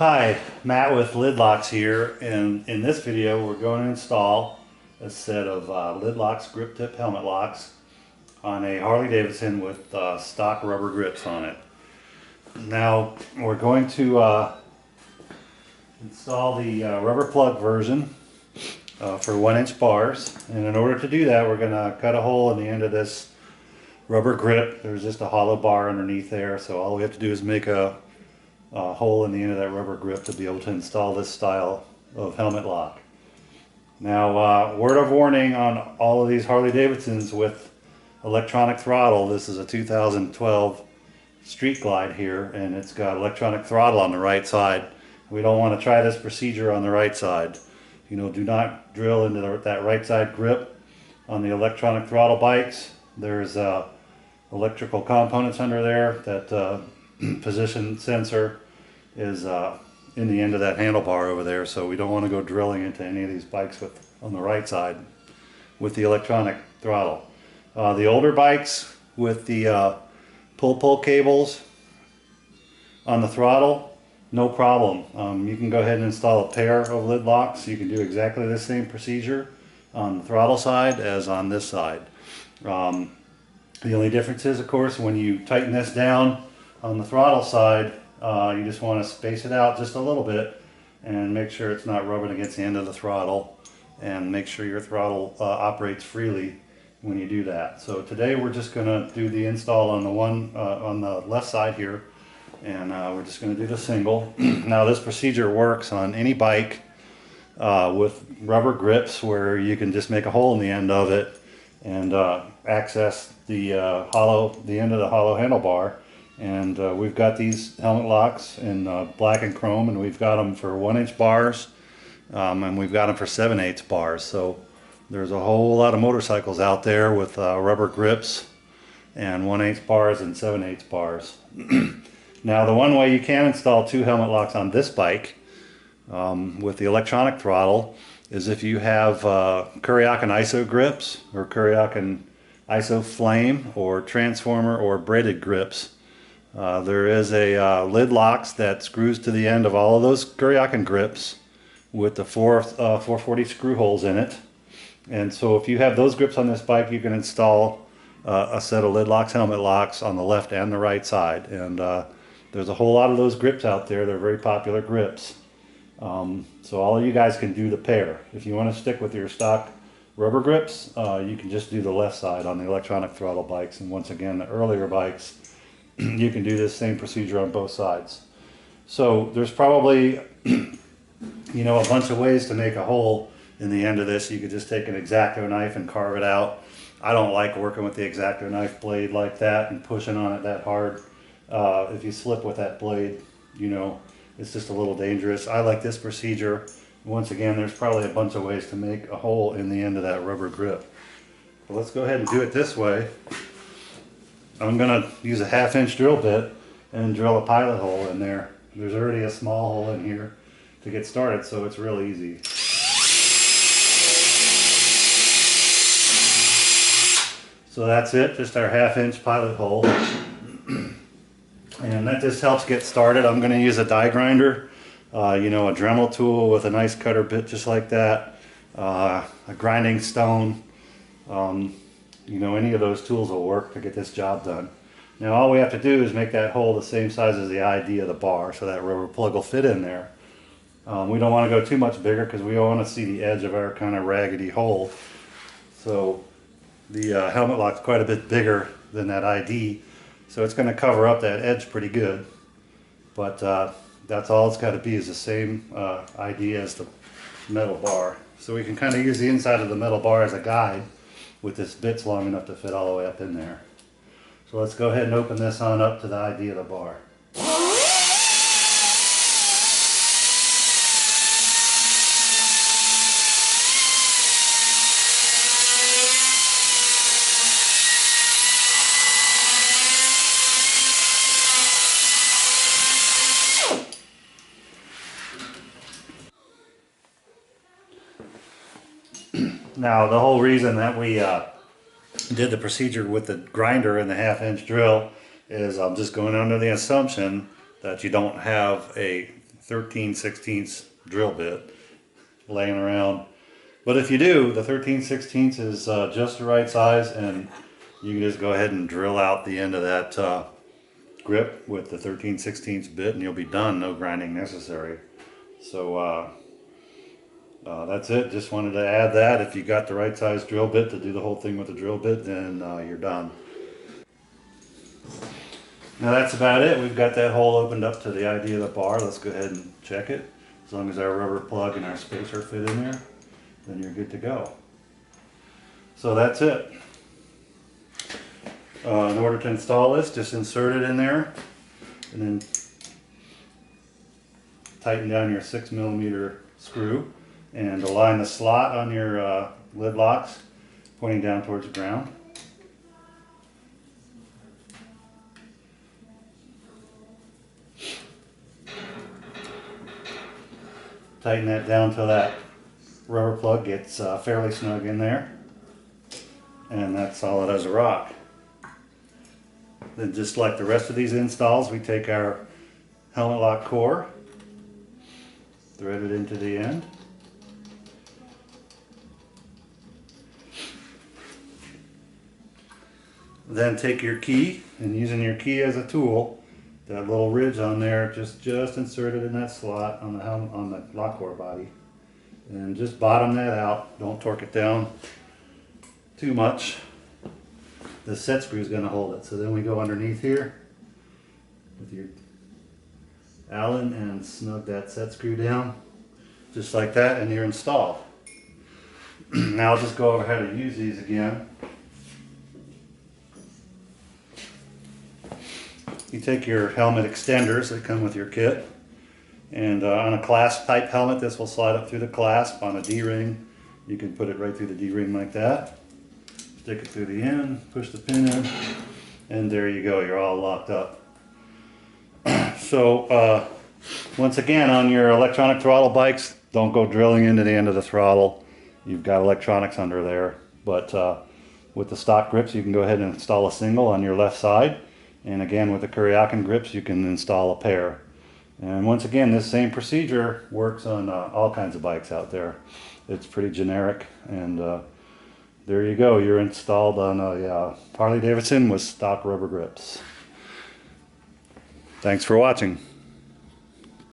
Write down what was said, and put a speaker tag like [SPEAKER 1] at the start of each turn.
[SPEAKER 1] Hi, Matt with Lidlox here, and in this video we're going to install a set of Lidlox grip tip helmet locks on a Harley Davidson with stock rubber grips on it. Now we're going to install the rubber plug version for 1-inch bars, and in order to do that we're going to cut a hole in the end of this rubber grip. There's just a hollow bar underneath there, so all we have to do is make a hole in the end of that rubber grip to be able to install this style of helmet lock. Now, word of warning on all of these Harley Davidsons with electronic throttle. This is a 2012 Street Glide here, and it's got electronic throttle on the right side. We don't want to try this procedure on the right side. You know, do not drill into that right side grip on the electronic throttle bikes. There's electrical components under there. That position sensor is in the end of that handlebar over there, so we don't want to go drilling into any of these bikes on the right side with the electronic throttle. The older bikes with the pull cables on the throttle, no problem. You can go ahead and install a pair of lid locks. You can do exactly the same procedure on the throttle side as on this side. The only difference is, of course, when you tighten this down on the throttle side, you just want to space it out just a little bit and make sure it's not rubbing against the end of the throttle, and make sure your throttle operates freely when you do that. So today we're just going to do the install on the one on the left side here, and we're just going to do the single. Now this procedure works on any bike with rubber grips, where you can just make a hole in the end of it and access the end of the hollow handlebar. And we've got these helmet locks in black and chrome, and we've got them for 1-inch bars, and we've got them for 7/8 bars. So there's a whole lot of motorcycles out there with rubber grips and 1/8 bars and 7/8 bars. Now the one way you can install 2 helmet locks on this bike with the electronic throttle is if you have Kuriakin ISO grips, or Kuriakin ISO flame, or transformer, or braided grips. There is a lid locks that screws to the end of all of those Kuriakin grips with the 440 screw holes in it. And so if you have those grips on this bike, you can install a set of Lidlox helmet locks on the left and the right side. And there's a whole lot of those grips out there. They're very popular grips. So all of you guys can do the pair. If you want to stick with your stock rubber grips, you can just do the left side on the electronic throttle bikes. And once again, the earlier bikes, you can do this same procedure on both sides. So there's probably you know, a bunch of ways to make a hole in the end of this. You could just take an X-Acto knife and carve it out. I don't like working with the X-Acto knife blade like that and pushing on it that hard. If you slip with that blade, you know, it's just a little dangerous. I like this procedure. Once again, there's probably a bunch of ways to make a hole in the end of that rubber grip. But let's go ahead and do it this way. I'm going to use a 1/2-inch drill bit and drill a pilot hole in there. There's already a small hole in here to get started, so it's real easy. So that's it, just our 1/2-inch pilot hole. And that just helps get started. I'm going to use a die grinder, you know, a Dremel tool with a nice cutter bit just like that, a grinding stone. You know, any of those tools will work to get this job done. Now all we have to do is make that hole the same size as the ID of the bar, so that rubber plug will fit in there. We don't want to go too much bigger because we don't want to see the edge of our kind of raggedy hole. So the helmet lock's quite a bit bigger than that ID, so it's going to cover up that edge pretty good. But that's all it's got to be, is the same ID as the metal bar. So we can kind of use the inside of the metal bar as a guide, with this bit's long enough to fit all the way up in there. So let's go ahead and open this on up to the ID of the bar. Now the whole reason that we did the procedure with the grinder and the 1/2-inch drill is I'm just going under the assumption that you don't have a 13/16 drill bit laying around. But if you do, the 13/16 is just the right size, and you can just go ahead and drill out the end of that grip with the 13/16 bit, and you'll be done. No grinding necessary. So that's it. Just wanted to add that. If you got the right size drill bit to do the whole thing with the drill bit, then you're done. Now that's about it. We've got that hole opened up to the idea of the bar. Let's go ahead and check it. As long as our rubber plug and our spacer fit in there, then you're good to go. So that's it. In order to install this, just insert it in there and then tighten down your 6mm screw and align the slot on your lid locks pointing down towards the ground. Tighten that down till that rubber plug gets fairly snug in there, and that's solid as a rock. Then, just like the rest of these installs, we take our helmet lock core, thread it into the end, then take your key, and using your key as a tool, that little ridge on there, just insert it in that slot on the helmet, on the lock core body, and just bottom that out. Don't torque it down too much. The set screw is going to hold it. So then we go underneath here with your Allen and snug that set screw down just like that, and you're installed. Now I'll just go over how to use these again. You take your helmet extenders that come with your kit, and on a clasp type helmet, this will slide up through the clasp. On a D-ring, you can put it right through the D-ring like that. Stick it through the end, push the pin in, and there you go, you're all locked up. So once again, on your electronic throttle bikes, don't go drilling into the end of the throttle. You've got electronics under there. But with the stock grips, you can go ahead and install a single on your left side. And again, with the Kuryakin grips, you can install a pair. And once again, this same procedure works on all kinds of bikes out there. It's pretty generic, and there you go. You're installed on a Harley Davidson with stock rubber grips. Thanks for watching.